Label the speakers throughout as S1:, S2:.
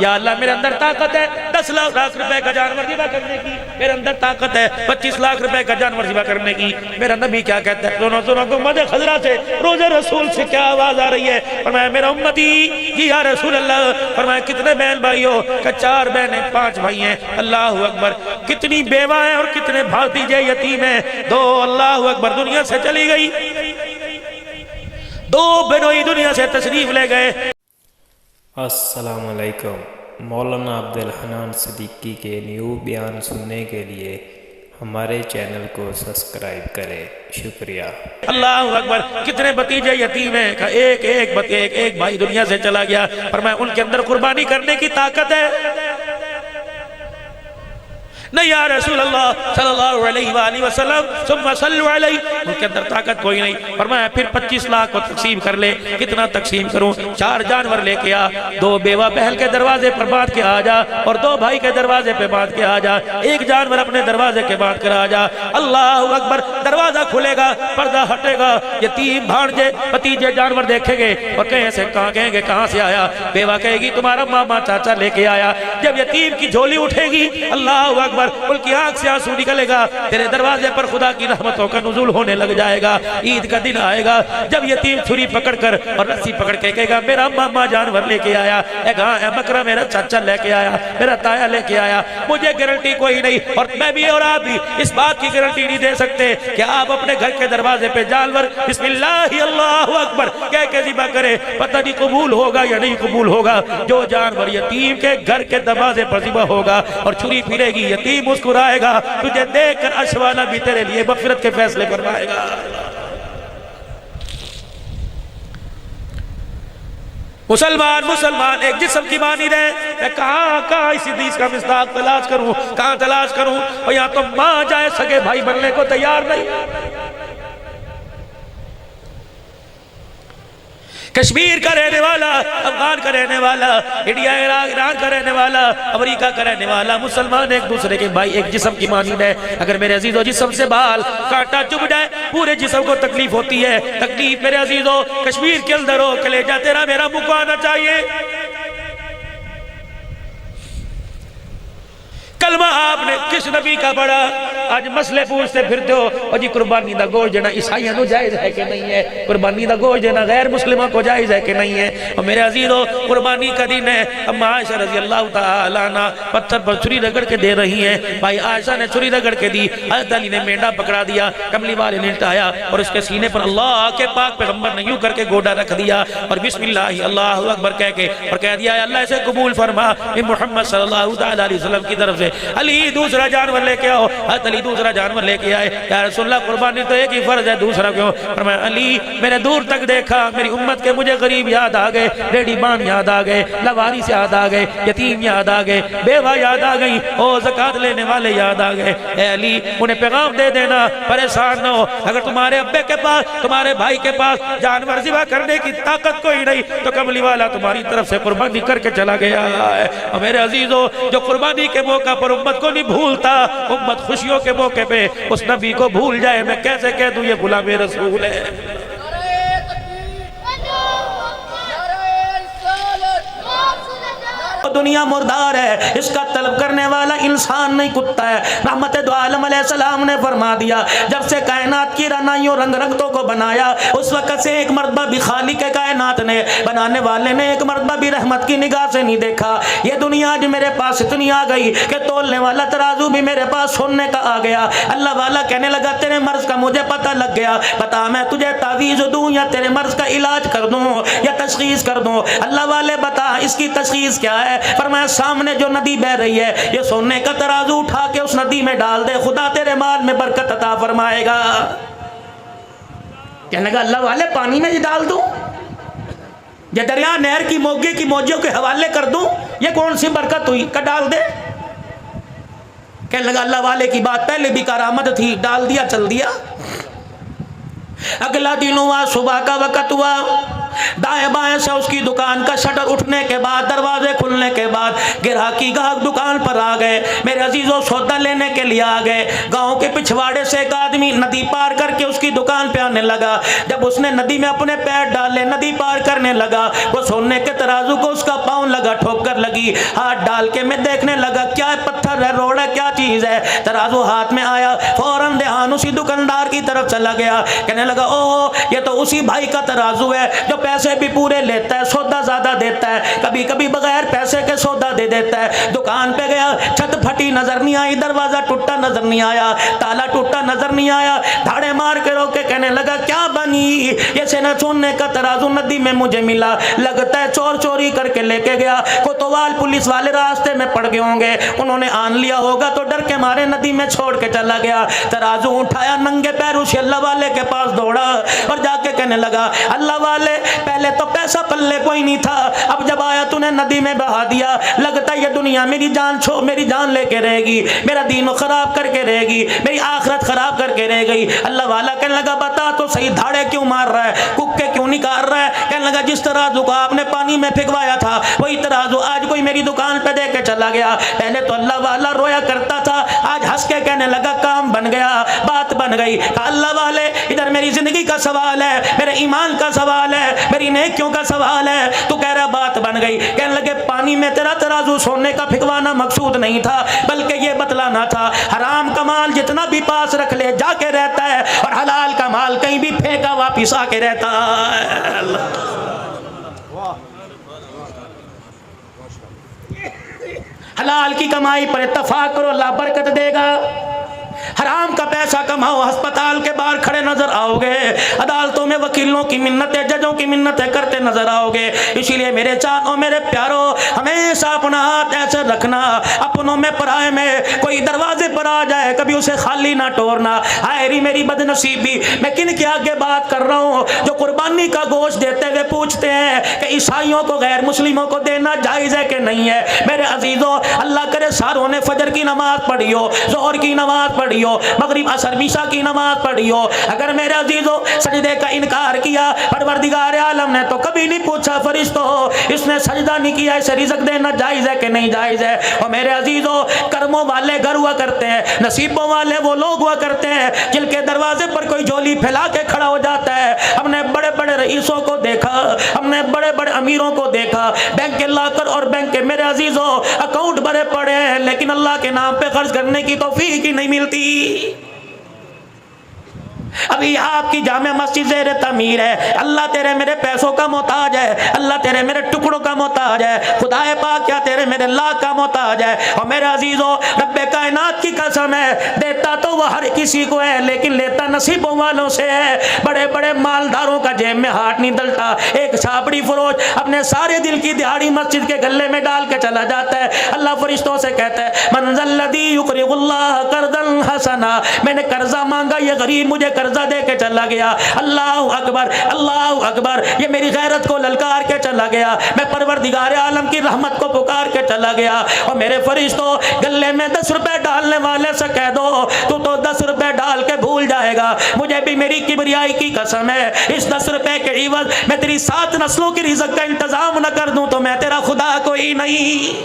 S1: या अल्लाह मेरे अंदर ताकत है 10 लाख रुपए का जानवर ज़िबा करने की, मेरे अंदर ताकत है 25 लाख रुपए का जानवर ज़िबा करने की। मेरा नबी क्या कहता है, सुनो सुनो को मद खजरा से रोज़े रसूल से क्या आवाज आ रही है। फरमाया मेरा उम्मती जी या रसूल अल्लाह। फरमाया कितने बहन भाई हो? कि 4 बहनें 5 भाई हैं। अल्लाह अकबर। कितनी बेवा है और कितने भातीजे यतीम है? 2। अल्लाह अकबर। दुनिया से चली गई, 2 बहनोई दुनिया से तशरीफ ले गए।
S2: अस्सलामु अलैकुम। मौलाना अब्दुल हन्नान सिद्दीकी के न्यू बयान सुनने के लिए हमारे चैनल को सब्सक्राइब करें। शुक्रिया।
S1: अल्लाह अकबर। कितने भतीजे यतीम हैं? एक भाई दुनिया से चला गया। पर मैं उनके अंदर कुर्बानी करने की ताकत है नहीं या रसूल अल्लाह सल्लल्लाहु अलैहि वसल्लम सुम्मा सल्लु अलैहि। उनके अंदर ताकत कोई नहीं। फरमाया फिर 25 लाख को तकसीम कर ले। कितना तकसीम करूं? 4 जानवर लेके आ, 2 बेवा बहल के दरवाजे पर बांध के आ जा और 2 भाई के दरवाजे पे बांध के आ जा। 1 जानवर अपने दरवाजे के बांध कर आ जा। अल्लाह अकबर। दरवाजा खुलेगा, पर्दा हटेगा, यतीम भांजे भतीजे जानवर देखेंगे और कहेंगे कहां से आया? बेवा कहेगी तुम्हारा मामा चाचा लेके आया। जब यतीम की झोली उठेगी, अल्लाह अकबर, उनकी आंख से आंसू निकलेगा। तेरे दरवाजे पर खुदा की रहमतों का नुज़ूल होने लग जाएगा। ईद का दिन आएगा जब यतीम छुरी पकड़कर और रस्सी पकड़ के कहेगा मेरा मामा जानवर लेके आया, बकरा मेरा चाचा लेके आया, मेरा ताया लेके आया। मुझे गारंटी कोई नहीं और मैं भी और आप भी इस बात की गारंटी नहीं दे सकते कि आप अपने घर के दरवाजे पे जानवर बिस्मिल्लाह अल्लाहु अकबर कह के ज़िबा करे। पता नहीं कबूल होगा या नहीं कबूल होगा। जो जानवर यतीम के घर के दरवाजे पर ज़िबा होगा और छुरी फिरेगी, यतीम मुस्कुराएगा, तुझे देखकर अशवाना भी तेरे लिए मग़फ़िरत के फैसले फरमाएगा। मुसलमान एक जिस्म की मानी रहे। मैं कहाँ इस हदीस का मिस्दाक तलाश करूं, कहाँ तलाश करूं? और यहाँ तो माँ जाए सगे भाई बनने को तैयार नहीं। कश्मीर का रहने वाला, अफगान का रहने वाला, इंडिया ईरान का रहने वाला, अमेरिका का रहने वाला, मुसलमान एक दूसरे के भाई, एक जिस्म की मानी है। अगर मेरे अजीजों जिस्म से बाल कांटा चुभ जाए, पूरे जिस्म को तकलीफ होती है। तकलीफ मेरे अजीजों कश्मीर के अंदर हो, कलेजा तेरा मेरा मुँह आना चाहिए। कलमा आपने किस नबी का पढ़ा? आज मसले पूछते फिरते हो और जी कुर्बानी दा गोश्त देना ईसाइयों को जायज है कि नहीं है? कुर्बानी दा गोश्त देना गैर मुस्लिमों को जायज है कि नहीं है? और मेरे अजीजों कुर्बानी का दिन है। अम्मा आयशा रज़ी अल्लाह तआला अन्हा पत्थर पर छुरी रगड़ के दे रही हैं। भाई आयशा ने छुरी रगड़ के दी, हज़रत अली ने मेंढा पकड़ा दिया, कमली वाले ने उठाया और उसके सीने पर अल्लाह के पाक पैगंबर ने यूं करके गोडा रख दिया और बिस्मिल्लाह अल्लाहु अकबर कह के और कह दिया अल्लाह इसे कबूल फरमा मोहम्मद सल्लल्लाहु अलैहि वसल्लम की तरफ से। अली दूसरा जानवर लेके आओ। अली दूसरा जानवर लेके आए। या रसूलल्लाह कुर्बानी तो एक ही फर्ज है, दूसरा क्यों? फरमाया अली मैंने दूर तक देखा, मेरी उम्मत के मुझे गरीब याद आ गए, रेडीबान याद आ गए, लवारिस याद आ गए, यतीम याद आ गए, बेवा याद आ गई, ओ ज़कात लेने वाले याद आ गए। ए अली उन्हें पैगाम दे देना, परेशान न हो। अगर तुम्हारे अब्बे के पास, तुम्हारे भाई के पास जानवर ज़िबा करने की ताकत कोई नहीं तो कमली वाला तुम्हारी तरफ से कुर्बानी करके चला गया है। और मेरे अजीजों जो कुर्बानी के मौका पर उम्मत को नहीं भूलता, उम्मत खुशियों के मौके पे उस नबी को भूल जाए, मैं कैसे कह दूं ये गुलाम रसूल है। दुनिया मुर्दार है, इसका तलब करने वाला इंसान नहीं कुत्ता है। रहमत दो आलम अलैहिस्सलाम ने फरमा दिया जब से कायनात की रनाइयों रंग रंगतों को बनाया उस वक़्त से एक मर्तबा भी खालिक कायनात ने, बनाने वाले ने एक मर्तबा भी रहमत की निगाह से नहीं देखा। ये दुनिया आज मेरे पास इतनी आ गई कि तोलने वाला तराजू भी मेरे पास सुनने का आ गया। अल्लाह वाला कहने लगा तेरे मर्ज का मुझे पता लग गया, बता मैं तुझे तावीज़ दूं या तेरे मर्ज का इलाज कर दूं या तशखीस कर दूं? अल्लाह वाले बता इसकी तशखीस क्या है? फरमाया सामने जो नदी बह रही है ये सोने का तराजू उठा के उस नदी में डाल दे, खुदा तेरे माल में बरकत अता फरमाएगा। कहने लगा अल्लाह वाले पानी में डाल दूं या दरिया नहर की मोगे की मौजों के हवाले कर दूं? ये कौन सी बरकत हुई? का डाल दे। कहने लगा अल्लाह वाले की बात पहले भी करामत थी, डाल दिया चल दिया। अगला दिन हुआ, सुबह का वक़्त हुआ, दाएं बाएं से उसकी दुकान का शटर उठने के बाद, दरवाजे खुलने के बाद गिराकी गाहक दुकान पर आ गए। मेरे अजीजों सौदा लेने के लिए आ गए। गांव के पिछवाड़े से एक आदमी नदी पार करके उसकी दुकान पे आने लगा। जब उसने नदी में अपने पैर डाले, नदी पार करने लगा, वो सोने के तराजू को उसका पाँव लगा, ठोकर लगी। हाथ डाल के मैं देखने लगा क्या है, पत्थर है, रोड है, क्या चीज है। तराजू हाथ में आया, फौरन ध्यान उसी दुकानदार की तरफ चला गया। कहने लगा ओह, ये तो उसी भाई का तराजू है जो पैसे भी पूरे लेता है, सौदा ज्यादा देता है, कभी कभी बगैर पैसे के सौदा दे देता है। दुकान पे गया, छत फटी नजर नहीं आई, दरवाजा टूटा नजर नहीं आया, ताला टूटा नजर नहीं आया। धाड़े मार के रोके कहने लगा क्या बनी, ये सेना सोने का तराजू नदी में मुझे मिला, लगता है चोर चोरी करके लेके गया। कोतवाल पुलिस वाले रास्ते में पड़ गए होंगे, उन्होंने आन लिया होगा तो डर के मारे नदी में छोड़ के चला गया। तराजू उठाया, नंगे पैर उस अल्लाह वाले के पास दौड़ा और जाके कहने लगा अल्लाह वाले, पहले तो पैसा पल्ले कोई नहीं था, अब जब आया तूने नदी में बहा दिया, लगता है ये दुनिया मेरी जान लेके रहेगी, मेरा दीन खराब करके रहेगी, मेरी आखिरत खराब करके रह गई। अल्लाह वाला कहने लगा बता तो सही, धाड़े क्यों मार रहा है, कुक्के क्यों निकाल रहा है। कहने लगा जिस तराजू को आपने पानी में फेंकवाया था वही तराजू आज कोई मेरी दुकान पे दे के चला गया। पहले तो अल्लाह वाला रोया करता था, आज हंस के कहने लगा काम बन गया, बात बन गई। अल्लाह वाले इधर मेरी जिंदगी का सवाल है, मेरे ईमान का सवाल है, मेरी नेकियों का सवाल है, तू कह रहा बात बन गई। कहने लगे पानी में तेरा तराजू सोने का फेंकवाना मकसूद नहीं था, बल्कि ये बतलाना था हराम का माल जितना भी पास रख ले जाके रहता है और हलाल का माल कहीं भी फेंका वापिस आके रहता है। हलाल की कमाई पर इत्तफाक करो, अल्लाह बरकत देगा। हराम का पैसा कमाओ, अस्पताल के बाहर खड़े नजर आओगे, अदालतों में वकीलों की मिन्नतें, जजों की मिन्नतें करते नजर आओगे। इसीलिए मेरे चारों, मेरे प्यारों, हमेशा अपना हाथ ऐसे रखना, अपनों में पराए में कोई दरवाजे पर आ जाए कभी उसे खाली ना तोड़ना। हाय मेरी बदनसीबी, मैं किन के आगे बात कर रहा हूँ जो कुर्बानी का गोश्त देते हुए पूछते हैं कि ईसाइयों को गैर मुस्लिमों को देना जायज है कि नहीं है। मेरे अजीजों, अल्लाह करे सारों ने फजर की नमाज पढ़ी हो, जोहर की नमाज पढ़ी हो, मगरिब असर ईशा की नमाज पढ़ी हो। अगर मेरे अजीजों सजदे का इनकार किया, परवरदिगार आलम ने तो कभी नहीं पूछा फरिश्तों इसने सजदा नहीं किया, इसे रिज़्क देना जायज है कि नहीं जायज है। और मेरे अजीजों, कर्मों वाले घर हुआ करते हैं, नसीबों वाले वो लोग हुआ करते हैं जिनके दरवाजे पर कोई झोली फैला के खड़ा हो जाता है। हमने बड़े बड़े रईसों को देखा, हमने बड़े बड़े अमीरों को देखा, बैंक के लाकर और बैंक के मेरे अजीजों अकाउंट भरे पड़े हैं, लेकिन अल्लाह के नाम पे खर्च करने की तौफीक ही नहीं मिलती। अभी आपकी जामे मस्जिद ज़ेर तमीर है, अल्लाह तेरे मेरे पैसों का मोहताज है, अल्लाह तेरे मेरे टुकड़ों का मोहताज है, खुदाए पाक क्या तेरे मेरे लाख का मोहताज है। और मेरे अजीजों, रब्बे कायनात की कसम है, देता तो वह हर किसी को है लेकिन लेता नसीबों वालों से है। बड़े बड़े मालदारों का जेब में हाथ नहीं डलता, एक छापड़ी फरोज अपने सारे दिल की दिहाड़ी मस्जिद के गले में डाल के चला जाता है। अल्लाह फरिश्तों से कहता है मंज़ल्लज़ी युक़रिज़ुल्लाह क़र्ज़न हसना, मैंने कर्जा मांगा, ये गरीब मुझे कर्जा दे के चला गया। अल्लाह अकबर, अल्लाह अकबर, ये मेरी गैरत को ललकार के चला गया, मैं परवरदिगार आलम की रहमत को पुकार के चला गया। और मेरे फरिश्तों, गले में 10 रुपए डालने वाले से कह दो तू तो 10 रुपए डाल के भूल जाएगा, मुझे भी मेरी किबरियाई की कसम है, इस 10 रुपए के इवज मैं तेरी 7 नस्लों की रिज़्क का इंतजाम न कर दूं तो मैं तेरा खुदा कोई नहीं।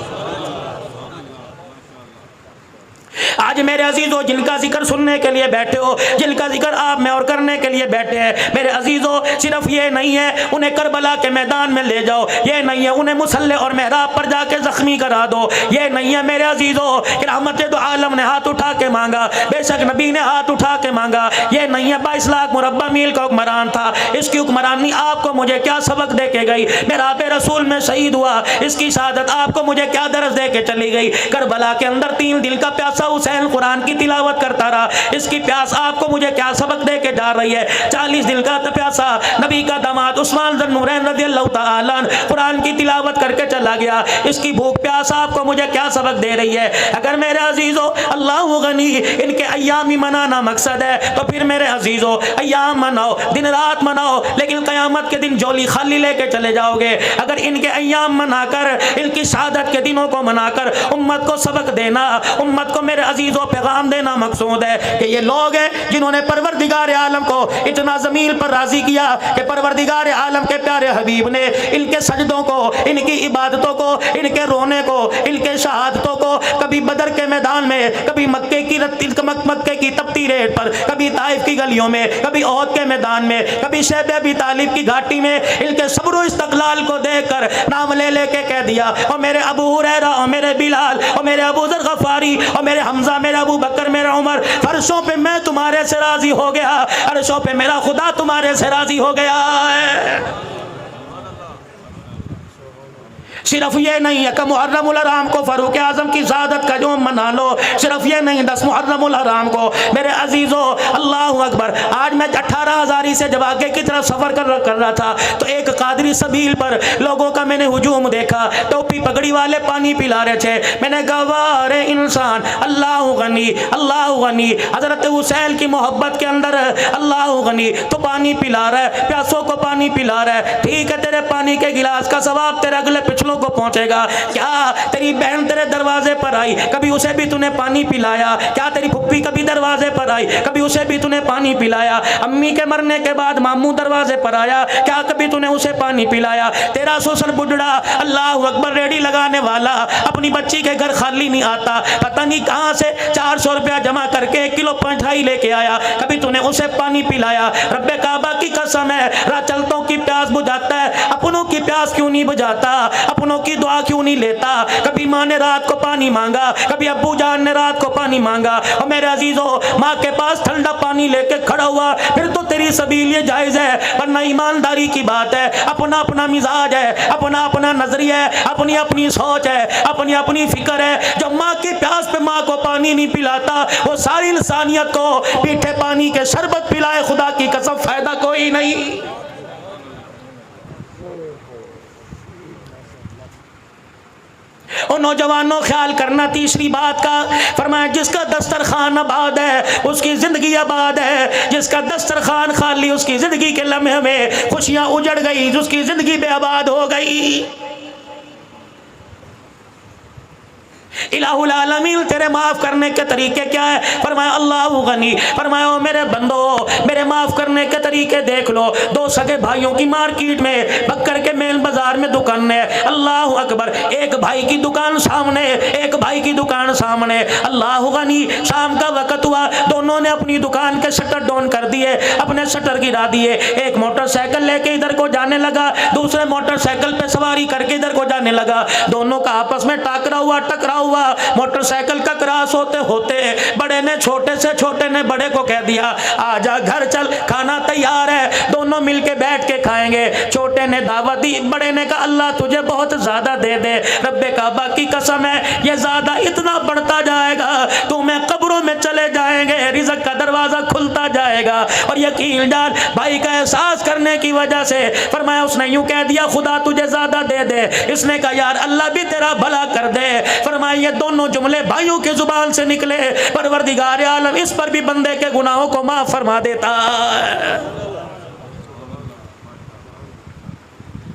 S1: आज मेरे अजीजों, जिनका जिक्र सुनने के लिए बैठे हो, जिनका जिक्र आप में और करने के लिए बैठे हैं, मेरे अजीजों, सिर्फ ये नहीं है उन्हें करबला के मैदान में ले जाओ, ये नहीं है उन्हें मुसल्ले और मेहराब पर जाके जख्मी करा दो, ये नहीं है मेरे अजीजों कि रहमत दो आलम ने हाथ उठा के मांगा, बेशक नबी ने हाथ उठा के मांगा, ये नहीं है 22 लाख मुरब्बा मील का हुक्मरान था, इसकी हुक्मरानी आपको मुझे क्या सबक दे के गई, मेरा आपे रसूल में शहीद हुआ, इसकी शहादत आपको मुझे क्या दर्ज दे के चली गई। करबला के अंदर 3 दिल का प्यासा हुसैन कुरान की तिलावत करता रहा, इसकी प्यास आपको मुझे क्या सबक दे के जा रही है। 40 दिल का प्यासा नबी का दामाद उस्मान ज़ुन्नूरैन रज़ियल्लाहु तआला अन्हु कुरान की तिलावत करके चला गया, इसकी भूख प्यास आपको मुझे क्या सबक दे रही है। अगर मेरे अजीजों अल्लाह गनी इनके अय्याम ही मनाना मकसद है तो फिर मेरे अजीजों अय्याम मनाओ, दिन रात मनाओ, लेकिन क़यामत के दिन झोली खाली लेके चले जाओगे। अगर इनके अय्याम मनाकर, इनकी शहादत के दिनों को मनाकर उम्मत को सबक देना, उम्मत को मेरे अजीजों अजीजों पैगाम देना मकसूद है कि ये लोग हैं जिन्होंने परवरदिगार आलम को इतना ज़मीन पर राजी किया कि परवरदिगार आलम के प्यारे हबीब ने इनके सजदों को, इनकी इबादतों को, इनके रोने को, इनके शहादतों को कभी बदर के मैदान में, कभी मक्के की तपती रेत पर, कभी ताइफ की गलियों में, कभी ओहद के मैदान में, कभी शैब अबी तालिब की घाटी में इनके सब्र इस्तक़लाल को देखकर नाम ले लेके कह दिया, और मेरे अबू हुरैरा, और मेरे बिलाल, और मेरे अबू ज़र गफ़ारी, और मेरे हमजा, मेरा अबू बकर, मेरा उमर, फर्शों पे मैं तुम्हारे से राजी हो गया, अर्शों पे मेरा खुदा तुम्हारे से राजी हो गया है। सिर्फ ये नहीं है कि मुहर्रमुल हराम को फ़ारूक आज़म की ज़ियादत का जो मना लो, सिर्फ ये नहीं, 10 मुहर्रमुल हराम को मेरे अजीज़ों, अल्लाहु अकबर। आज मैं 18,000 से जब आगे की तरफ सफ़र कर रहा था तो एक कादरी सबील पर लोगों का मैंने हुजूम देखा, टोपी पगड़ी वाले पानी पिला रहे थे। मैंने कहा वाह रे इंसान, अल्लाहु गनी, अल्लाहु गनी। हज़रत हुसैन की मोहब्बत के अंदर अल्लाहु गनी, तो पानी पिला रहा है, प्यासों को पानी पिला रहा है। ठीक है, तेरे पानी के गिलास का सवाब तेरे अगले पिछलों को पहुंचेगा। क्या तेरी बहन तेरे दरवाजे पर आई, कभी उसे भी तूने पानी पिलाया? क्या तेरी फुप्पी कभी दरवाजे पर आई, कभी उसे भी तूने पानी पिलाया? अम्मी के मरने के बाद मामू दरवाजे पर आया, क्या कभी तूने उसे पानी पिलाया? तेरा ससुर बुढ़ा, अल्लाह अकबर, रेडी लगाने वाला, अपनी बच्ची के घर खाली नहीं आता, पता नहीं कहां से 400 रुपया जमा करके 1 किलो मिठाई लेके आया, कभी तूने उसे पानी पिलाया? रब्बे काबा की कसम है, राह चलतों की प्यास बुझाता है, अपनों की प्यास क्यों नहीं बुझाता? अपनों की दुआ क्यों नहीं लेता? कभी माँ ने रात को पानी मांगा, कभी अब्बू जान ने रात को पानी मांगा। और मेरे अजीजों, माँ के पास ठंडा पानी लेके खड़ा हुआ, फिर तो तेरी सबील ये जायज़ है, वरना ईमानदारी की बात है। अपना अपना मिजाज है, अपना अपना नजरिया है, अपनी अपनी सोच है, अपनी अपनी फिक्र है। जो माँ की प्यास पे माँ को पानी नहीं पिलाता, वो सारी इंसानियत को पीठे पानी के शरबत पिलाए, खुदा की कसम फायदा कोई नहीं। और नौजवानों, ख्याल करना तीसरी बात का, फरमाया जिसका दस्तरखान आबाद है उसकी जिंदगी आबाद है, जिसका दस्तरखान खाली उसकी जिंदगी के लम्हे में खुशियां उजड़ गई, उसकी जिंदगी बेआबाद हो गई। इलाहुल आलमीन, तेरे माफ करने के तरीके क्या है? फरमाया अल्लाहु गनी, फरमाया ओ मेरे बंदो, मेरे माफ करने के तरीके देख लो। 2 सगे भाइयों की मार्केट में, बक्कर के मेन बाजार में दुकान है, अल्लाहु अकबर, एक भाई की दुकान सामने, एक भाई की दुकान सामने, अल्लाहु गनी। शाम का वक्त हुआ, दोनों ने अपनी दुकान के शटर डाउन कर दिए, अपने शटर गिरा दिए। एक मोटरसाइकिल लेके इधर को जाने लगा, दूसरे मोटरसाइकिल पे सवारी करके इधर को जाने लगा। दोनों का आपस में टकराव हुआ। मोटरसाइकिल का क्रॉस होते होते बड़े ने छोटे से, छोटे ने बड़े को कह दिया आजा घर चल, खाना तैयार है, दोनों मिलके बैठ के खाएंगे। छोटे ने दावत दी, बड़े ने कहा अल्लाह तुझे बहुत ज्यादा दे दे, रब्बे काबा की कसम है ये ज्यादा इतना बढ़ता जाएगा, तुम्हें कब्रों में चले जाएंगे, रिज़्क़ का दरवाजा खुलता जाएगा। और यकीन जान, भाई का एहसास करने की वजह से फरमाया, उसने यूं कह दिया खुदा तुझे ज्यादा दे दे, इसने कहा यार अल्लाह भी तेरा भला कर दे। फरमाया ये दोनों जुमले भाइयों के जुबान से निकले, परवरदिगार आलम इस पर भी बंदे के गुनाहों को माफ फरमा देता है।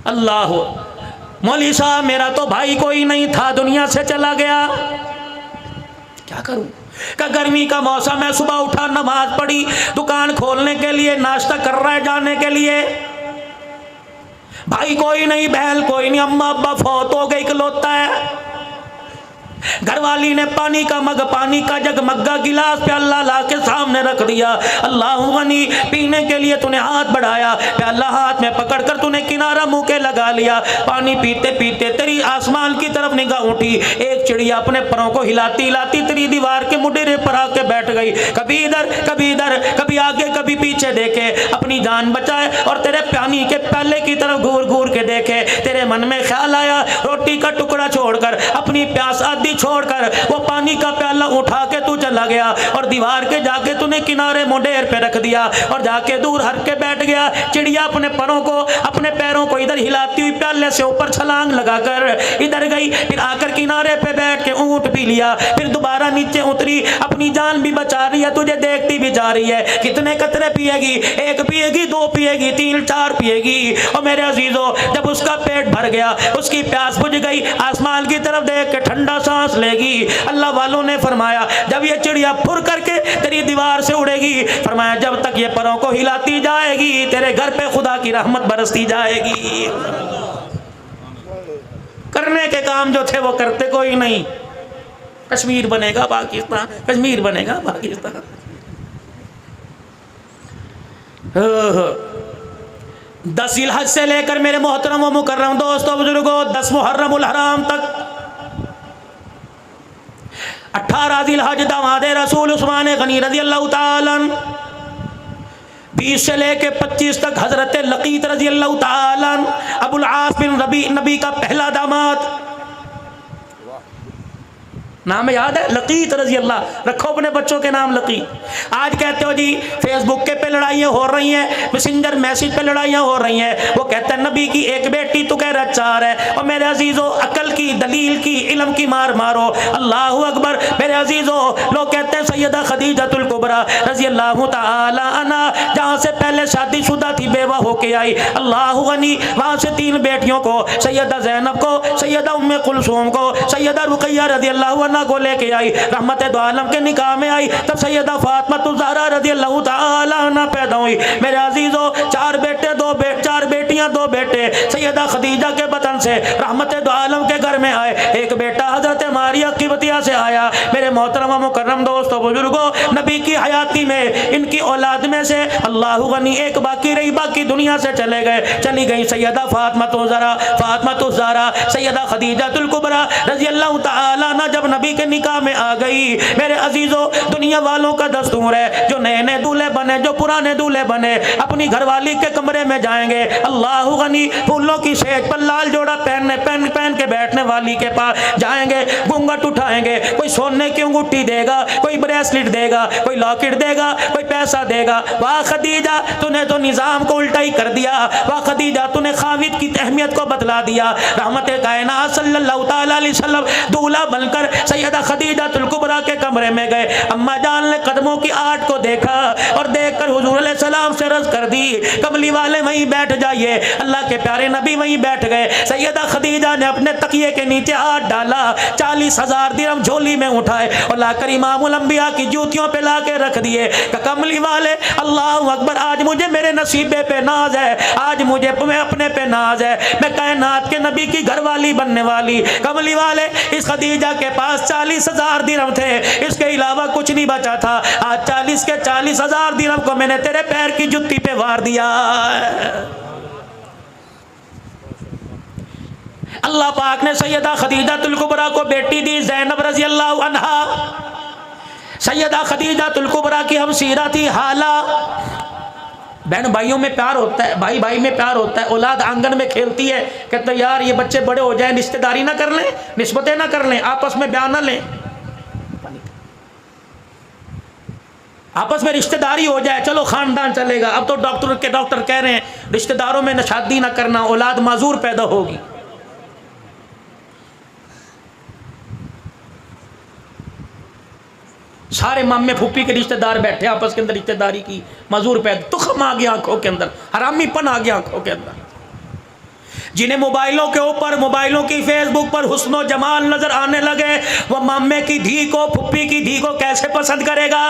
S1: अल्लाह, मौली साहब मेरा तो भाई कोई नहीं था, दुनिया से चला गया, क्या करूं? का गर्मी का मौसम है, सुबह उठा, नमाज पढ़ी, दुकान खोलने के लिए नाश्ता कर रहा है जाने के लिए, भाई कोई नहीं, बहन कोई नहीं, अम्मा अब्बा फौत हो गए, इकलौता है। घरवाली ने पानी का मग, पानी का जग, मग्गा, गिलास प्याला ला के सामने रख दिया। अल्लाह गनी, पीने के लिए तूने हाथ बढ़ाया, प्याला हाथ में पकड़कर तूने किनारा मुंह के लगा लिया। पानी पीते पीते तेरी आसमान की तरफ निगाह उठी, एक चिड़िया अपने परों को हिलाती हिलाती तेरी दीवार के मुडेरे पर आके बैठ गई, कभी इधर कभी इधर, कभी आगे कभी पीछे देखे, अपनी जान बचाए और तेरे पानी के प्याले की तरफ घूर घूर के देखे। तेरे मन में ख्याल आया रोटी का टुकड़ा छोड़कर, अपनी प्यास आदि छोड़कर वो पानी का प्याला उठा के तू चला गया और दीवार के जाके तूने किनारे मुंडेर पे रख दिया और जाके दूर हट के बैठ गया। चिड़िया अपने परों को, अपने पैरों को इधर हिलाती हुई प्याले से ऊपर छलांग लगाकर इधर गई, फिर आकर किनारे पे बैठ के ऊँट पी लिया, फिर दोबारा नीचे उतरी, अपनी जान भी बचा रही है, तुझे देखती भी जा रही है। कितने कतरे पिएगी? 1 पिएगी, 2 पिएगी, 3 4 पिएगी। और मेरे अजीजों, जब उसका पेट भर गया, उसकी प्यास बुझ गई, आसमान की तरफ देख के ठंडा सांस लेगी। अल्लाह वालों ने फरमाया जब ये ये चिड़िया फुर करके तेरी दीवार से उड़ेगी। फरमाया जब तक ये परों को हिलाती जाएगी तेरे घर पे खुदा की रहमत बरसती जाएगी। करने के काम जो थे वो करते कोई नहीं। कश्मीर बनेगा पाकिस्तान, कश्मीर बनेगा पाकिस्तान। 10 जिलहज से लेकर मेरे मोहतरम व मुकर्रम दोस्तों बुजुर्गों 10 मुहर्रमुल हराम तक 18 जिलहज दामादे रसूल उस्मान गनी रजी अल्लाह ताला अन्हु, 20 से लेके 25 तक हजरत लकीत रजी अल्लाह ताला अन्हु, अबुल आस बिन रबी नबी का पहला दामाद, नाम याद है लकीत रजी अल्लाह, रखो अपने बच्चों के नाम लकीत। आज कहते हो जी फेसबुक के पे लड़ाइयाँ हो रही हैं, मैसेंजर मैसेज पे लड़ाइयाँ हो रही हैं। वो कहते हैं नबी की एक बेटी तो कह रहा 4 है। और मेरे अजीज़ों अकल की दलील की इल्म की मार मारो, अल्लाह अकबर। मेरे अजीज़ों लोग कहते हैं सैयदा खदीजतुल कुबरा रजी अल्लाह तआला अन्हा जहाँ से पहले शादीशुदा थी बेवा होके आई, अल्लाह गनी, वहाँ से 3 बेटियों को सैयदा ज़ैनब को, सैयदा उम्मे कुलसूम को, सैयदा रुकैया रजी अल्लाह को लेके आई, रहमत दो आलम के निकाह में आई। तब सैयदा फातिमा ज़हरा रज़ी अल्लाह तआला अन्हा पैदा हुई। मेरे अजीज़ों 4 बेटे 4 बेटियां 2 बेटे सैयदा खदीजा के बतन से रहमत दो आलम के घर में आए। एक बेटा हजरत मारिया किबतिया से आया। मेरे मोहतरम मुकर्रम दोस्तों बुजुर्गों नबी की हयाती में इनकी औलाद में से अल्लाह गनी एक बाकी रही, बाकी दुनिया से चली गई सैयदा फातिमा ज़हरा सैयदा खदीजतुल कुबरा रज़ी अल्लाह तआला अन्हा जब नबी के निकाह में आ गई। मेरे अजीजों दुनिया वालों का दस्तूर है जो नए नए दूल्हे बने, जो पुराने दूल्हे बने अपनी घरवाली के कमरे में जाएंगे, अल्लाह गनी फूलों की सेज पर लाल जोड़ा पहन के बैठने वाली के पास जाएंगे, घूंघट उठाएंगे, कोई सोने की अंगूठी देगा, कोई ब्रेसलेट देगा, कोई लॉकेट देगा, कोई पैसा देगा। वाह खदीजा तूने तो निजाम को उल्टा ही कर दिया, वाह खदीजा तूने खाविद की अहमियत को बतला दिया। रहमत कायनात सल्लल्लाहु तआला अलैहि वसल्लम दूल्हा बनकर सैयदा खदीजतुल कुबरा के कमरे में गए। अम्मा जान ने कदमों की आट को देखा और देखकर हुजूर अलैहि सलाम से अर्ज़ कर दी कमली वाले वहीं बैठ जाइए। अल्लाह के प्यारे नबी वहीं बैठ गए। सैयदा खदीजा ने अपने तकिए के नीचे हाथ डाला, 40,000 दिरहम झोली में उठाए और लाकर इमामुल अंबिया की जूतियों पे ला के रख दिए। कमली वाले अल्लाह अकबर, आज मुझे मेरे नसीबे पे नाज है, आज मुझे अपने पे नाज है, मैं कायनात के नबी की घरवाली बनने वाली। कमली वाले इस खदीजा के पास 40,000 दिरहम थे, इसके अलावा कुछ नहीं बचा था। आज 40,000 दिरहम को मैंने तेरे पैर की जुत्ती पे वार दिया। अल्लाह पाक ने सैयदा खदीजतुल कुबरा को बेटी दी ज़ैनब रज़ी अल्लाह अन्हा। सैयदा खदीजतुल कुबरा की हम सीरा थी हाला। बहन भाइयों में प्यार होता है, भाई भाई में प्यार होता है। औलाद आंगन में खेलती है, कहते यार ये बच्चे बड़े हो जाएं, रिश्तेदारी ना कर लें, निस्बतें ना कर लें, आपस में ब्याह ना लें, आपस में रिश्तेदारी हो जाए, चलो खानदान चलेगा। अब तो डॉक्टर कह रहे हैं रिश्तेदारों में शादी ना करना, औलाद माजूर पैदा होगी। सारे मामे फूफी के रिश्तेदार बैठे आपस के अंदर रिश्तेदारी की, मजूर पैदा, तुखम आ गया आंखों के अंदर, हरामीपन आ गया आंखों के अंदर। जिन्हें मोबाइलों के ऊपर, मोबाइलों की फेसबुक पर हुस्नो जमाल नजर आने लगे, वो मामे की धी को, फूफी की धी को कैसे पसंद करेगा।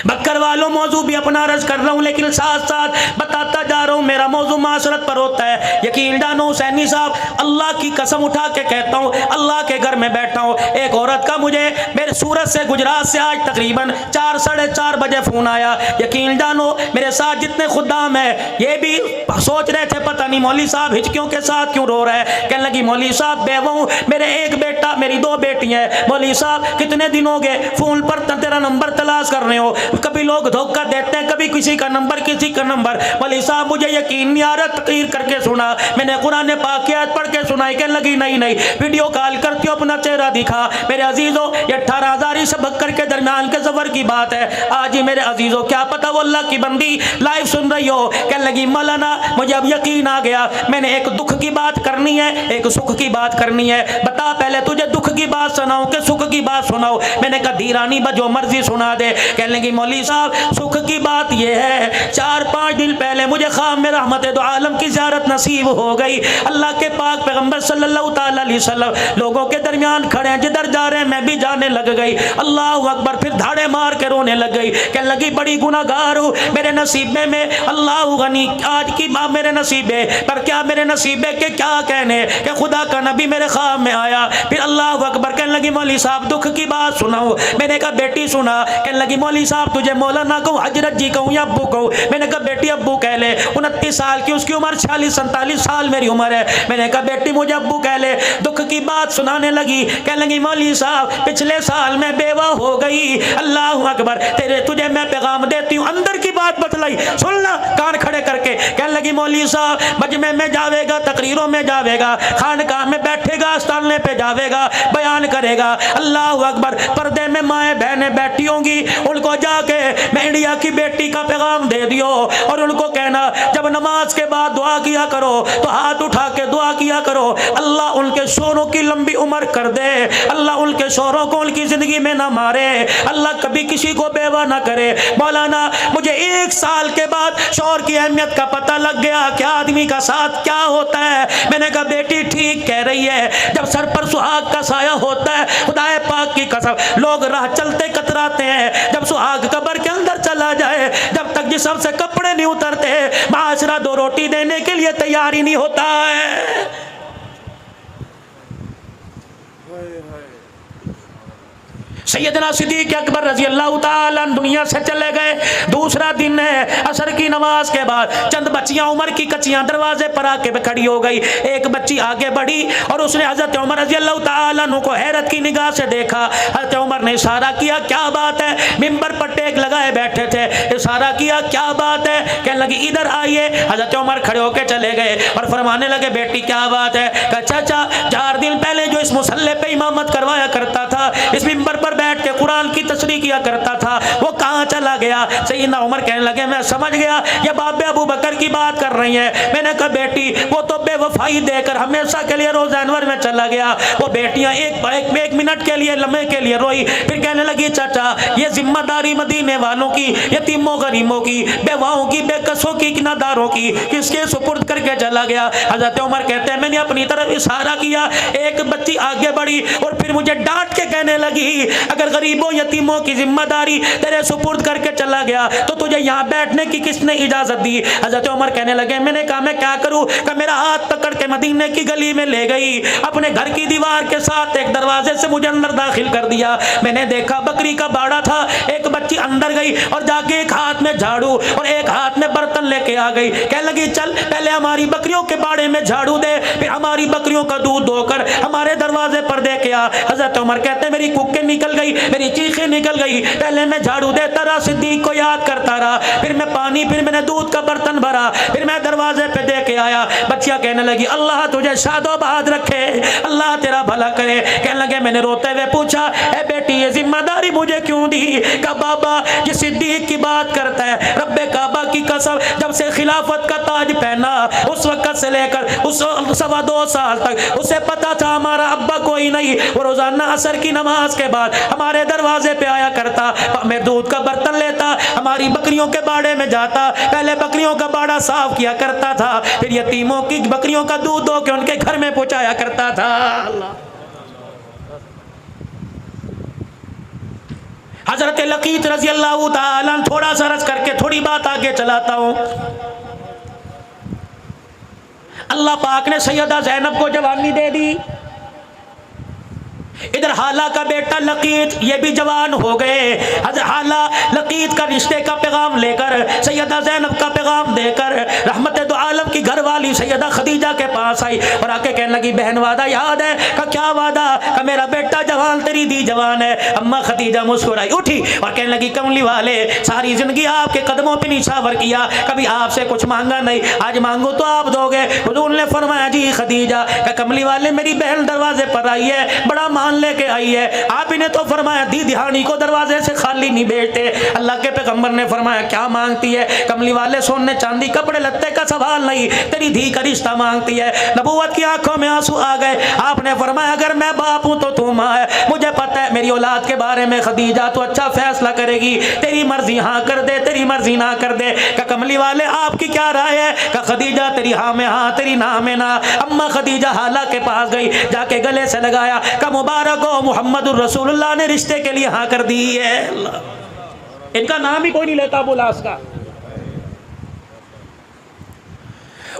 S1: बक्कर वालों मौजू भी अपना अर्ज कर रहा हूँ, लेकिन साथ साथ बताता जा रहा हूँ मेरा मौजू माशरत पर होता है। यकीन जानो हुसैनी साहब, अल्लाह की कसम उठा के कहता हूँ, अल्लाह के घर में बैठा हूँ, एक औरत का मुझे मेरे सूरत से गुजरात से आज तकरीबन 4 साढ़े 4 बजे फ़ोन आया। यकीन जानो मेरे साथ जितने खुद्दाम है ये भी सोच रहे थे पता नहीं मौली साहब हिचकियों के साथ क्यों रो रहा है। कहने लगी मौली साहब बेवा हूँ, मेरे एक बेटा, मेरी 2 बेटियाँ हैं। मौली साहब कितने दिन हो गए फ़ोन पर तेरा नंबर तलाश कर रहे हो, कभी लोग धोखा देते हैं, कभी किसी का नंबर किसी का नंबर। मौलवी साहब मुझे यकीन नहीं आ रहा, तकरीर करके सुना, मैंने कुरान पाक की आयत पढ़ के सुनाई। कहने लगी नहीं वीडियो कॉल करती हो, अपना चेहरा दिखा। मेरे अजीजों ये 18,000 से बक्कर के दरमियान के सफर की बात है। आज ही मेरे अजीजों क्या पता वो अल्लाह की बंदी लाइव सुन रही हो। कहने लगी मौलाना मुझे अब यकीन आ गया, मैंने एक दुख की बात करनी है, एक सुख की बात करनी है। बता पहले तुझे दुख की बात सुनाऊं कि सुख की बात सुनाऊं? मैंने कहा धीरानी जो मर्जी सुना दे। कहने लगी मौलवी साहब सुख की बात यह है 4-5 दिन पहले मुझे ख्वाब में रहमत दो आलम की ज़ियारत नसीब हो गई। अल्लाह के पाक पैगंबर सल्लल्लाहु ताला अलैहि वसल्लम लोगों के दरमियान खड़े हैं, जिधर जा रहे हैं मैं भी जाने लग गई। अल्लाह अकबर, फिर धाड़े मार के रोने लग गई। कहने लगी बड़ी गुनाहगार हूँ, मेरे नसीबे में अल्लाह गनी आज की माँ मेरे नसीबे पर क्या, मेरे नसीबे के क्या कहने कि खुदा का नबी मेरे ख्वाब में आया। फिर अल्लाह अकबर, कहने लगी मौलवी साहब दुख की बात सुनाओ। मैंने कहा बेटी सुना। कहने लगी मौलवी साहब तुझे मौलाना कहूँ, हजरत जी कहूँ या अब्बू कहूँ? मैंने कहा बेटी अब्बू कह ले। 29 साल की उसकी उम्र, 46-47 साल मेरी उम्र है। मैंने कहा बेटी मुझे अब्बू कह ले। दुख की बात सुनाने लगी। कहने लगी मौलवी साहब पिछले साल मैं बेवा हो गई। अल्लाह अकबर, तेरे तुझे मैं पैगाम देती हूँ, अंदर की बात बतलाई सुनना कान खड़े करके। कहने लगी मौलवी साहब मजमे में जावेगा, तकरीरों में जावेगा, खानकाह में बैठेगा, आस्ताने पे जावेगा, बयान करेगा। अल्लाह अकबर, पर्दे में माए बहनें बैठी होंगी, उनको जाके मैं इंडिया की बेटी का पैगाम दे दियो और उनको कहना जब नमाज के बाद दुआ किया करो तो हाथ उठा के दुआ किया करो, अल्लाह उनके शोरों की लंबी उम्र कर दे, अल्लाह उनके शोरों को उनकी जिंदगी में ना मारे, अल्लाह कभी किसी को बेवा ना करे। मौलाना मुझे 1 साल के बाद शौहर की अहमियत का पता लग गया कि आदमी का साथ क्या होता है। मैंने कहा बेटी ठीक कह रही है, जब सर पर सुहाग का साया होता है, खुदाए पाक की कसम लोग राह चलते कतराते हैं। जब सुहाग कब्र के अंदर चला जाए, जब तक जिस्म से कपड़े नहीं उतरते, माशरा 2 रोटी देने के लिए तैयार ही नहीं होता है। सैयदना सिद्दीक़ अकबर रजी अल्लाह ताला दुनिया से चले गए। दूसरा दिन है, असर की नमाज के बाद चंद बच्चियां उमर की कच्चियां दरवाजे पर आके खड़ी हो गई। एक बच्ची आगे बढ़ी और उसने हजरत उमर रजी अल्लाह ताला अन्हु को हैरत की निगाह से देखा। हजरत उमर ने इशारा किया क्या बात है? मिंबर पर टेक लगाए बैठे थे, इशारा किया क्या बात है? कहने लगी इधर आइए। हजरत उमर खड़े होके चले गए और फरमाने लगे बेटी क्या बात है? कहा चाचा 4 दिन पहले जो इस मुसल्ले पे इमामत करवाया करता था, इस मिंबर पर बैठ के कुरान की तशरीह किया करता था, वो कहाँ चला गया? सैयदना उमर कहने लगे मैं समझ गया ये बाबे अबू बकर की बात कर रही है। मैंने कहा बेटी वो तो बेवफाई देकर हमेशा के लिए रोज़ा अनवर में चला गया। वो बेटियां एक मिनट के लिए लम्हे के लिए रोई, फिर कहने लगी चाचा ये जिम्मेदारी मदीने वालों की, यतीमों गरीबों की, बेवाओं की, बेकसों की, किनादारों की किसके सुपुर्द करके चला गया? हजरत उमर कहते हैं मैंने अपनी तरफ इशारा किया, एक बच्ची आगे बढ़ी और फिर मुझे डांट के कहने लगी अगर गरीबों यतीमों की जिम्मेदारी तेरे सुपुर्द करके चला गया तो तुझे यहाँ बैठने की किसने इजाजत दी? हजरत उमर कहने लगे मैंने कहा मैं क्या करूँ? कि मेरा हाथ पकड़ के मदीने की गली में ले गई, अपने घर की दीवार के साथ एक दरवाजे से मुझे अंदर दाखिल कर दिया। मैंने देखा बकरी का बाड़ा था, एक बच्ची अंदर गई और जाके एक हाथ में झाड़ू और एक हाथ में बर्तन लेके आ गई। कहने लगी चल पहले हमारी बकरियों के बाड़े में झाड़ू दे, फिर हमारी बकरियों का दूध धोकर हमारे दरवाजे पर दे के आ। हजरत उमर कहते मेरी कुक्के निकल गई, मेरी चीखें निकल गई, पहले मैं झाड़ू देता रहा, सिद्दीक को याद करता रहा, फिर मैं पानी, फिर मैंने दूध का बर्तन भरा, फिर मैं दरवाजे पे दे के आया। बच्चियां कहने लगी अल्लाह तुझे शादोबाद रखे, अल्लाह तेरा भला करे। कहने लगे मैंने रोते हुए पूछा ए बेटी ये जिम्मेदारी मुझे क्यों दी? का बाबा ये सिद्दीक की बात करता है, रब्बे काबा की कसम जब से खिलाफत का ताज पहना उस वक्त से लेकर उस 2.25 साल तक उसे पता था हमारा अब्बा कोई नहीं, वो रोजाना असर की नमाज के बाद हमारे दरवाजे पे आया करता, मैं दूध का बर्तन लेता, हमारी बकरियों के बाड़े में जाता, पहले बकरियों का बाड़ा साफ किया करता था, फिर यतीमों की बकरियों का दूध दो के उनके घर में पहुंचाया करता था। हजरत लकीत रजी अल्लाह ताला, थोड़ा सा रस करके थोड़ी बात आगे चलाता हूं। अल्लाह पाक ने सैयदा ज़ैनब को जवानी दे दी, इधर हाला का बेटा लकीत ये भी जवान हो गए। हज़रत हाला लकीत का रिश्ते का पैगाम लेकर, सैयदा ज़ैनब का पैगाम देकर रहमत दो आलम की घरवाली सैयदा खदीजा के पास आई और आके कहने लगी बहन वादा याद है? का क्या वादा? का मेरा बेटा जवान तेरी दी जवान है। अम्मा खदीजा मुस्कुराई उठी और कहने लगी कमली वाले सारी जिंदगी आपके कदमों पे निछावर किया, कभी आपसे कुछ मांगा नहीं, आज मांगो तो आप दोगे। हुजूर ने फरमाया जी खदीजा का कमली वाले मेरी बहन दरवाजे पर आई है, बड़ा मान लेके आई है। आप इन्हें तो फरमाया दी दिहानी को दरवाजे से खाली नहीं बैठते। अल्लाह के पैगंबर ने फरमाया क्या मांगती है? कमली वाले सोने चांदी कपड़े लत्ते का सवाल नहीं, तेरी धी का रिश्ता मांगती है। नबूवत की आंखों में आंसू आ गए। आपने ने फरमाया अगर मैं बाप हूँ तो तू माँ है, मुझे पता है मेरी औलाद के बारे में खदीजा तो अच्छा फैसला करेगी, तेरी मर्जी हाँ कर दे, तेरी मर्जी ना कर दे। का कमली वाले आपकी क्या राय है? का खदीजा तेरी हाँ में हाँ, तेरी ना में ना। अम्मा खदीजा हाला के पास गई, जाके गले से लगाया, का मुबारक हो मुहम्मदुर रसूलुल्लाह ने रिश्ते के लिए हाँ कर दी है। अल्लाह, इनका नाम ही कोई नहीं लेता अबुल आस का।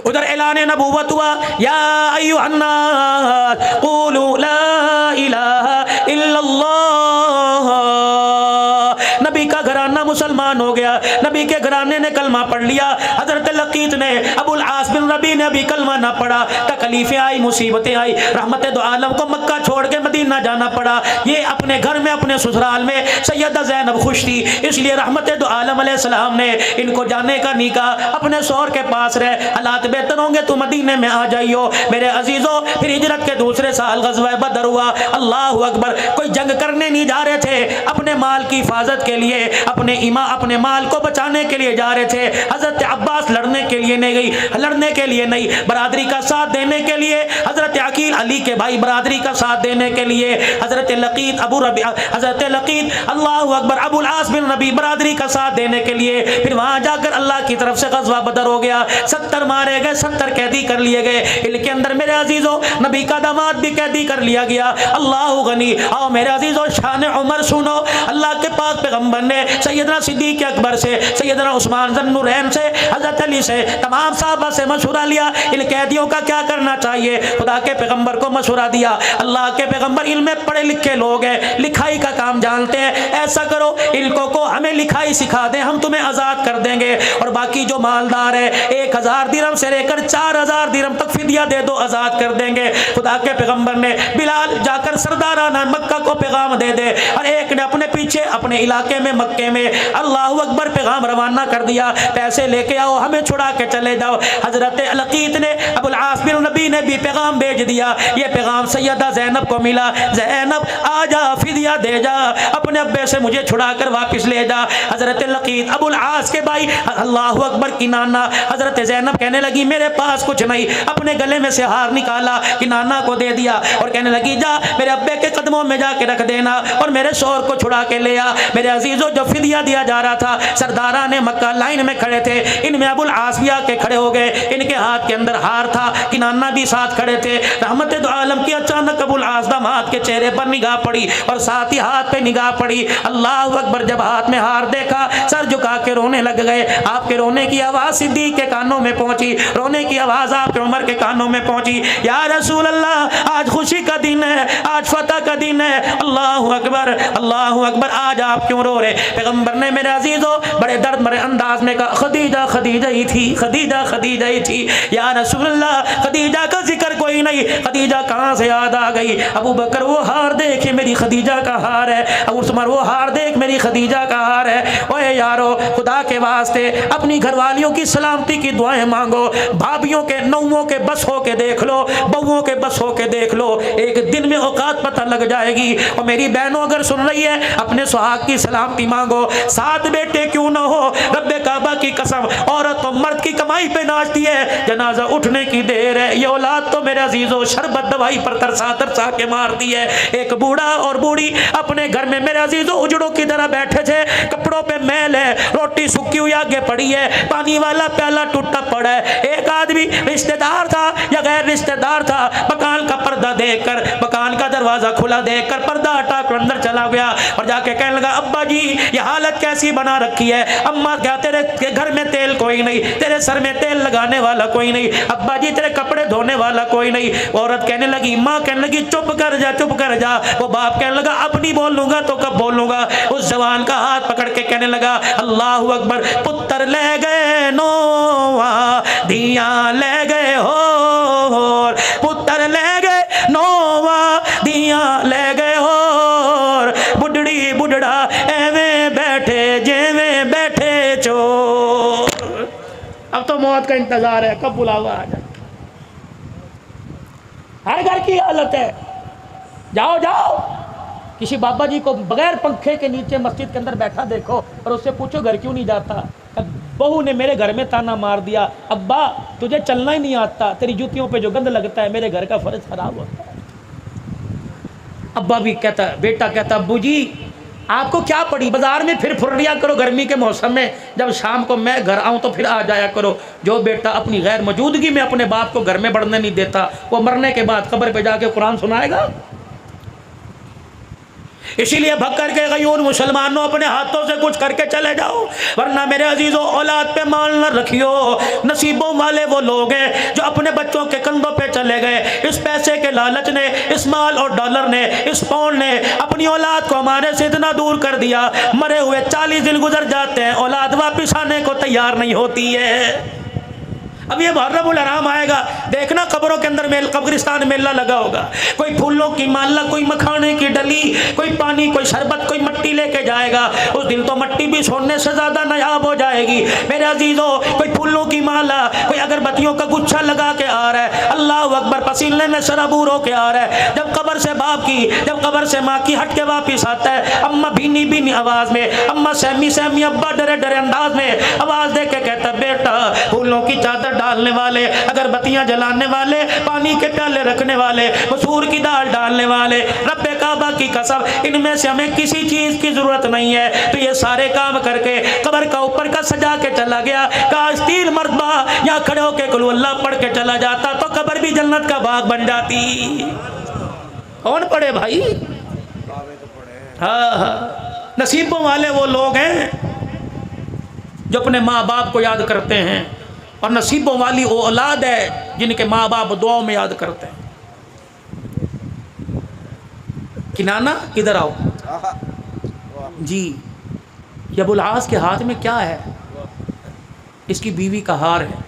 S1: उधर ऐलान नबूवत हुआ, या अय्युहन्नास क़ूलू ला इलाहा इल्लल्लाह। नबी का घराना मुसलमान हो गया, नबी के घराने ने कलमा पढ़ लिया। हजरत लकीत ने, अबुल आस बिन रबी ने अभी कलमा ना पढ़ा, तकलीफें आई, मुसीबतें आई, रहमत दो आलम को मक्का छोड़ के मदीना जाना पड़ा। ये अपने घर में, अपने ससुराल में सैयदा ज़ैनब खुश थी, इसलिए रहमत दो आलम अलैहिस्सलाम ने इनको जाने का नहीं कहा, अपने शौहर के पास रहे, हालात बेहतर होंगे तो मदीने में आ जाइयो। मेरे अजीजों, फिर हिजरत के दूसरे साल गज़वा बदर हुआ। अल्लाहु अकबर, कोई जंग करने नहीं जा रहे थे, अपने माल की हिफाजत के लिए, अपने माल को बचाने के लिए जा रहे थे। हजरत अब्बास लड़ने के लिए नहीं गई, लड़ने के लिए नहीं, बरादरी का साथ देने के लिए। हजरत अकील अली के भाई बरादरी का साथ देने के लिए। हजरत लकीत हजरत लकीत अल्लाहु अकबर अबुल आस बिन रबी बरादरी का साथ देने के लिए। फिर वहां जाकर अल्लाह की तरफ से गज़वा बदर हो गया, 70 मारे गए, 70 कैदी कर लिए गए। इनके अंदर मेरे अजीजों नबी का दामाद भी कैदी कर लिया गया। अल्लाह गनी। आओ मेरे अजीजों, शान उमर सुनो। अल्लाह के पाक पैगंबर ने सैयदना सिद्दीक अकबर से, सैयदना उस्मान ज़न्नुरैन से, हजरत अली से, तमाम साहबा से मशवरा लिया, इन कैदियों का क्या करना चाहिए। खुदा के पैगंबर को मशवरा दिया। अल्लाह के पैगंबर इल्म पढ़े लिखे लोग हैं, लिखाई का काम जानते हैं, ऐसा करो इनको को हमें लिखाई सिखा दें, हम तुम्हें आज़ाद कर देंगे, और बाकी जो मालदार है 1000 दिरहम से लेकर 4000 दिरहम तक फिदिया दे दो, आज़ाद कर देंगे। खुदा के पैगंबर ने बिलाल जाकर सरदाराना मक्का को पैगाम दे दे, और एक ने अपने पीछे अपने इलाके में मक्के में अल्लाह अकबर पैगाम रवाना कर दिया, पैसे लेके आओ, हमें छुड़ा के चले जाओ। हजरत लकीत ने, अबुल आस बिन नबी ने भी पैगाम भेज दिया। ये पैगाम सैयदा ज़ैनब को मिला, ज़ैनब आजा, फिदिया दे जा, अपने अब्बे से मुझे छुड़ा कर वापस ले जा। हजरत लकीत अबुल आस के भाई अल्लाह अकबर की नाना हजरत ज़ैनब कहने लगी मेरे पास कुछ नहीं, अपने गले में से हार निकाला कि नाना को दे दिया, और कहने लगी जा मेरे अब्बे के कदमों में जाके रख देना और मेरे शौहर को छुड़ा के ले आ। मेरे अजीजों, जो फिदिया दिया जा रहा था, सरदारा ने मक्का लाइन में खड़े थे, इनमें अबुल आस भी आके खड़े हो गए, इनके हाथ के अंदर हार था, कि नाना भी साथ खड़े थे। रहमत दो आलम की अचानक अबुल आस दामाद के चेहरे पर निगाह पड़ी और साथ ही हाथ पे निगाह पड़ी। अल्लाह अकबर, जब हाथ में हार देखा सर झुका के रोने लग गए। आपके रोने की आवाज़ सिद्दीक के कानों में पहुंची, रोने की आवाज़ आपके उमर के कानों में पहुंची। या रसूल अल्लाह, आज खुशी का दिन है, आज फतह का दिन है, अल्लाह अकबर, अल्लाह अकबर, आज आप क्यों रो रहे। पैगंबर ने मेरे अजीजों बड़े दर्द भरे अंदाज में कहा खदीजा खदीजा ही थी, खदीजा खदीजा ही थी। या रसूल अल्लाह, खदीजा का जिक्र कोई नहीं, खदीजा कहाँ से याद आ गई। अबू बकर वो हार देख मेरी खदीजा का हार है, अबू उस्मान वो हार देख मेरी खदीजा का हार है। ओए यारो, खुदा के वास्ते अपनी घरवालियों की सलामती की दुआएं मांगो, भाभियों के नौओं के बस हो के देख लो, बहुओं के बस हो के देख लो, एक दिन में औकात पता लग जाएगी। और मेरी बहनों अगर सुन रही है, अपने सुहाग की सलामती मांगो। 7 बेटे क्यों ना हो, रब्बे काबा की कसम, औरत तो मर्द की कमाई पे नाचती है, जनाजा उठने की देर है। ये औलाद तो मेरे अजीजों शरबत दवाई पर तरसा तरसा के मारती है। एक बूढ़ा और बूढ़ी अपने घर में मेरे अजीजों उजड़ों की तरह बैठे थे, कपड़ों पे मैल है, रोटी सूखी हुई आगे पड़ी है, पानी वाला प्याला टूटा पड़ा है। एक आदमी रिश्तेदार था या गैर रिश्तेदार था, मकान का पर्दा देखकर, मकान का दरवाजा खुला देखकर पर्दा हटा कर अंदर चला गया और जाके कहने लगा अब्बा जी ये हालत कैसी बना रखी है। अम्मा क्या तेरे घर में तेल कोई नहीं, तेरे सर में तेल लगाने वाला कोई नहीं, अब्बा जी तेरे कपड़े धोने वाला कोई नहीं। औरत कहने लगी, माँ कहने लगी चुप कर जा, चुप कर जा। वो बाप कहने लगा अब नहीं बोलूंगा तो कब बोलूंगा। उस जवान का हाथ पकड़ के कहने लगा अल्लाह अकबर, पुत्र ले गए नोवा, धिया ले गए हो, पुत्र ले गए नोवा, धिया ले गए हो, बुढ़ड़ी बुढ़ड़ा एवें बैठे जेवें बैठे चोर। अब तो मौत का इंतजार है, कब बुलावा आ जाए। हर घर की हालत है। जाओ जाओ, किसी बाबा जी को बगैर पंखे के नीचे मस्जिद के अंदर बैठा देखो और उससे पूछो घर क्यों नहीं जाता। बहू ने मेरे घर में ताना मार दिया, अब्बा तुझे चलना ही नहीं आता, तेरी जूतियों पे जो गंद लगता है मेरे घर का फर्ज खराब होता है। अब्बा भी कहता, बेटा कहता अब्बू जी आपको क्या पड़ी, बाजार में फिर फुर्रिया करो गर्मी के मौसम में, जब शाम को मैं घर आऊँ तो फिर आ जाया करो। जो बेटा अपनी गैर मौजूदगी में अपने बाप को घर में बढ़ने नहीं देता, वो मरने के बाद कब्र पे जाके कुरान सुनाएगा। इसीलिए भग करके गयूर मुसलमानों अपने हाथों से कुछ करके चले जाओ, वरना मेरे अजीजों औलाद पे माल न रखियो। नसीबों वाले वो लोग हैं जो अपने बच्चों के कंधों पे चले गए। इस पैसे के लालच ने, इस माल और डॉलर ने, इस पाउंड ने अपनी औलाद को हमारे से इतना दूर कर दिया, मरे हुए 40 दिन गुजर जाते हैं, औलाद वापिस आने को तैयार नहीं होती है। अब ये मुहर्रमुल हराम आएगा, देखना कब्रों के अंदर कब्रिस्तान मेला लगा होगा, कोई फूलों की माला, कोई मखाने की डली, कोई पानी, कोई शरबत, कोई मट्टी लेके जाएगा। उस दिन तो मट्टी भी सोने से ज्यादा नायाब हो जाएगी मेरे अजीजों। कोई फूलों की माला, कोई अगरबत्तियों का गुच्छा लगा के आ रहा है, अल्लाह अकबर, पसीने में शराबूर होके आ रहा है। जब कब्र से बाप की, जब कब्र से माँ की हट के वापिस आता है, अम्मा भीनी भीनी आवाज में, अम्मा सहमी सहमी, अब्बा डरे डरे अंदाज में आवाज दे के कहता बेटा फूलों की चादर डालने वाले, अगरबत्तियां जलाने वाले, पानी के प्याले रखने वाले, मसूर की दाल डालने वाले, रब्बे काबा की कसम इनमें से हमें किसी चीज की जरूरत नहीं है। तो ये सारे काम करके कब्र का ऊपर का सजा के चला गया। काश 3 मरतबा यहाँ खड़े होके कुल अल्लाह पढ़ के चला जाता तो कब्र भी जन्नत का बाग बन जाती। कौन पढ़े भाई? हाँ, नसीबों वाले वो लोग हैं जो अपने माँ बाप को याद करते हैं, और नसीबों वाली वो औलाद है जिनके माँ बाप दुआओं में याद करते हैं। किनाना इधर आओ जी। ये अबुल आस के हाथ में क्या है? इसकी बीवी का हार है,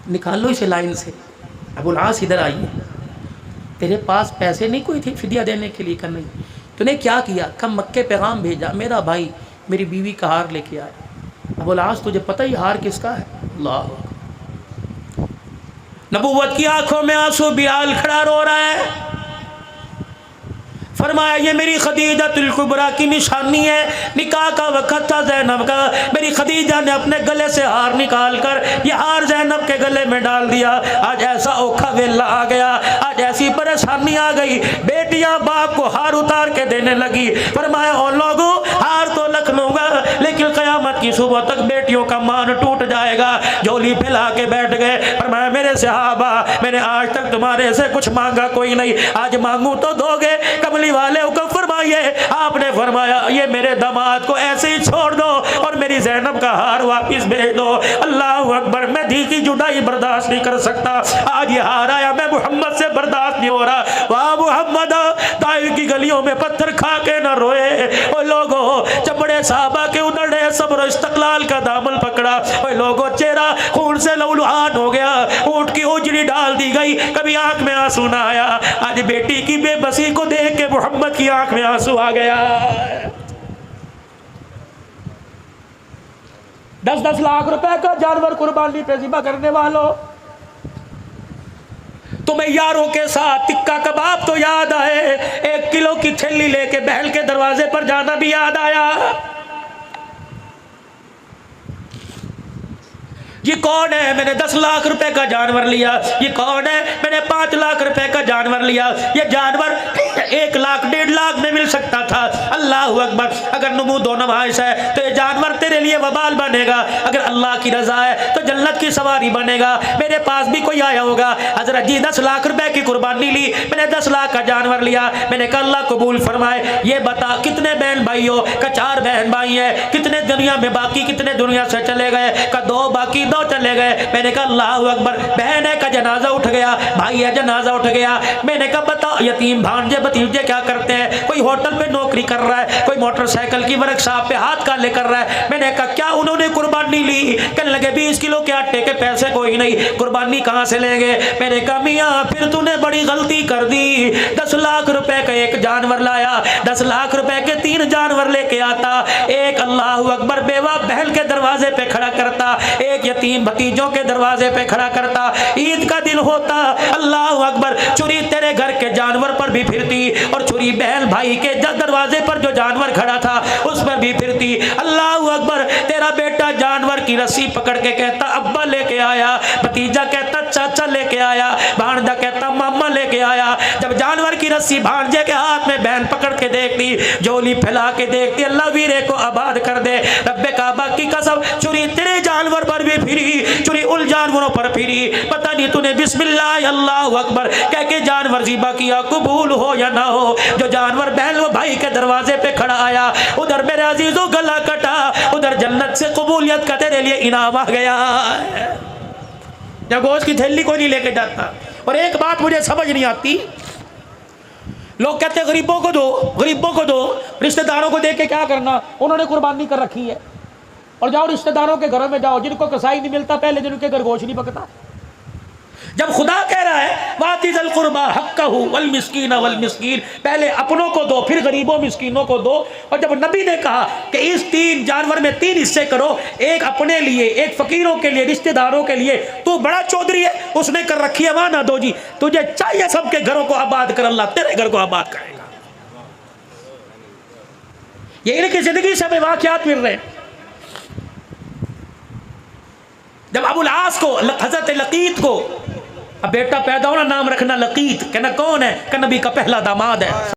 S1: निकालो इसे लाइन से। अबुल आस इधर आइए, तेरे पास पैसे नहीं कोई थे फिदिया देने के लिए? कर नहीं, तूने क्या किया? कम मक्के पैगाम भेजा, मेरा भाई मेरी बीवी का हार लेके आया। अबुल आस तुझे पता ही हार किसका है? अल्लाह। नबूवत की आंखों में आंसू, बिलाल खड़ा रो रहा है। फरमाया ये मेरी खदीजातुल कुबरा की निशानी है। निकाह का वक्त था ज़ैनब का, मेरी खदीजा ने अपने गले से हार निकाल कर ये हार ज़ैनब के गले में डाल दिया। आज ऐसा औखा वेला आ गया, आज ऐसी परेशानी आ गई, बेटियां बाप को हार उतार के देने लगी। फरमाया ओ लोगों, हार तो रख लूंगा लेकिन क़यामत की सुबह तक बेटियों का मान टूट जाएगा। झोली फैला के बैठ गए। फरमाया मेरे सहाबा, मैंने आज तक तुम्हारे से कुछ मांगा कोई नहीं, आज मांगू तो दोगे? कमली वाले हुक्म फरमाइए। आपने फरमाया ये मेरे दामाद को ऐसे ही छोड़ दो और मेरी ज़ैनब का हार वापिस भेज दो। अल्लाह अकबर, मैं धी की जुदाई बर्दाश्त नहीं कर सकता। आज ये हार आया, मैं मोहम्मद से बर्दाश्त नहीं हो रहा। वाह मोहम्मद, ताइफ की गलियों में पत्थर खा के न रोए। ओ लोगों, चमड़े साहबा के उधड़े सब्र इस्तक़लाल का दामन पकड़ा। ओ लोगों, चेहरा खून से लहूलुहान हो गया, ऊँट की उजड़ी डाल दी गई, कभी आंख में आंसू ना आया। आज बेटी की बेबसी को देख के मोहम्मद की आंख में आंसू आ गया। 10-10 लाख रुपए का जानवर कुर्बानी पे ज़िबा करने वालों, तुम्हें यारों के साथ टिक्का कबाब तो याद आए, 1 किलो की थैली लेके बहल के दरवाजे पर जाना भी याद आया। ये कौन है? मैंने 10 लाख रुपए का जानवर लिया। ये कौन है? मैंने 5 लाख रुपए का जानवर लिया। ये जानवर 1 लाख 1.5 लाख में मिल सकता था। अल्लाह अकबर, अगर नमूद व नमाइश है तो ये जानवर तेरे लिए वबाल बनेगा, अगर अल्लाह की रजा है तो जन्नत की सवारी बनेगा। मेरे पास भी कोई आया होगा, हजरत जी 10 लाख रुपए की कुर्बानी ली, मैंने 10 लाख का जानवर लिया। मैंने कहा अल्लाह कबूल फरमाए। ये बता कितने बहन भाई हो? का 4 बहन भाई है। कितने दुनिया में बाकी, कितने दुनिया से चले गए? का 2 बाकी, 2 चले गए। मैंने कहा अल्लाह अकबर, बहन है का जनाजा उठ गया, भाई है जनाजा उठ गया। मैंने कहा बताओ यतीम भांजे भतीजे क्या करते हैं? कोई होटल पे नौकरी कर रहा है, कोई मोटरसाइकिल की वर्कशॉप पे हाथ काले कर रहा है। मैंने कहा क्या उन्होंने कुर्बानी ली? कहने लगे 20 किलो के आटे के पैसे कोई नहीं, कुर्बानी कहाँ से लेंगे? मैंने कहा मियाँ फिर तूने बड़ी गलती कर दी। 10 लाख रुपए का एक जानवर लाया, 10 लाख रुपए के 3 जानवर लेके आता। एक अल्लाह अकबर बेवा बहन के दरवाजे पे खड़ा करता, एक यतीम भतीजों के दरवाजे पे खड़ा करता। ईद का दिन होता, अल्लाह अकबर, छुरी तेरे घर के जानवर पर भी फिरती और छुरी बहन भाई के दरवाजे पर जो जानवर खड़ा था उस पर भी फिरती। अल्लाह अकबर, तेरा बेटा जानवर की रस्सी पकड़ के कहता अब्बा लेके आया, भतीजा कहता चाचा लेके आया, भांजा कहता मामा लेके लेके आया। जब जानवर की रस्सी भांजे के हाथ में बहन पकड़ के देखती, झोली फैला के देखती, अल्लाह वीरे को आबाद कर दे। रब्बे काबा की कसम, चुरी तेरे जानवर पर भी फिरी, चुरी उन जानवरों पर फिरी, पता नहीं तूने बिस्मिल्लाह अल्लाहु अकबर कह के जानवर ज़िबा किया, कबूल हो या ना हो। जो जानवर बहन वो भाई के दरवाजे पे खड़ा आया, उधर मेरे अजीजों गला कटा, उधर जन्नत से कबूलियत का तेरे लिए इनाम आ गया। या गोश्त की थैली कोई नहीं लेके जाता। और एक बात मुझे समझ नहीं आती, लोग कहते हैं गरीबों को दो, गरीबों को दो, रिश्तेदारों को दे के क्या करना, उन्होंने कुर्बानी कर रखी है। और जाओ रिश्तेदारों के घरों में जाओ, जिनको कसाई नहीं मिलता पहले दिन उनके घर गोश्त नहीं पकता। जब खुदा कह रहा है वातिज़ल कुर्बा हक्कहु वल मिस्कीन वल मिस्कीन, पहले अपनों को दो फिर गरीबों मिस्कीनों को दो। और जब नबी ने कहा कि इस 3 जानवर में 3 हिस्से करो, एक अपने लिए, एक फकीरों के लिए, रिश्तेदारों के लिए, तू बड़ा चौधरी है, उसने कर रखी है, वहां ना दो जी, तुझे चाहिए सबके घरों को आबाद कर, अल्लाह तेरे घर को आबाद करेगा। ये इनकी जिंदगी से हमें वाकयात मिल रहे हैं। जब अबुल आस को, हजरत लकीत को अब बेटा पैदा होना, नाम रखना लकीत, कहना कौन है, कि नबी का पहला दामाद है।